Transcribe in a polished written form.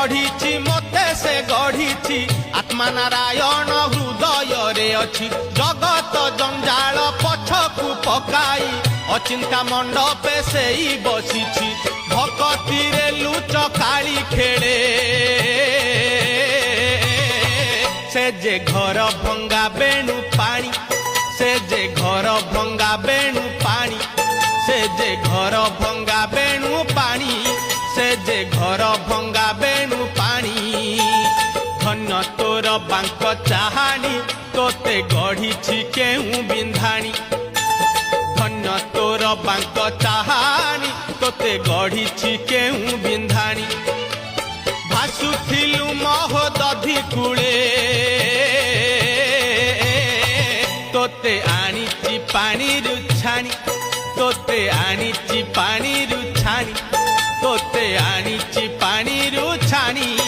गढ़ी मते से गढ़ी आत्मा नारायण हृदय रे अच्छी जगत जंजाल पछकु पकाई अचिंता मंडपे से ही बसी भक्ति रे लुच काली खेले से जे घर भंगा बेणु पानी से जे घर भंगा बेणु पानी से जे घर भंगा बेणु पानी से जे घर भंगा बेणु पानी धन्य तोर बांक चाहानी तोते गढ़ी केहू बिंधाणी धन्य तोर बांक चाहानी तोते गढ़ी केहू बिंधाणी भासुथिलु महोदधि कूले तोते आनीची पानी रुछाणी तोते आनीची पानी रुछाणी तोते आनीची पानी रुछाणी।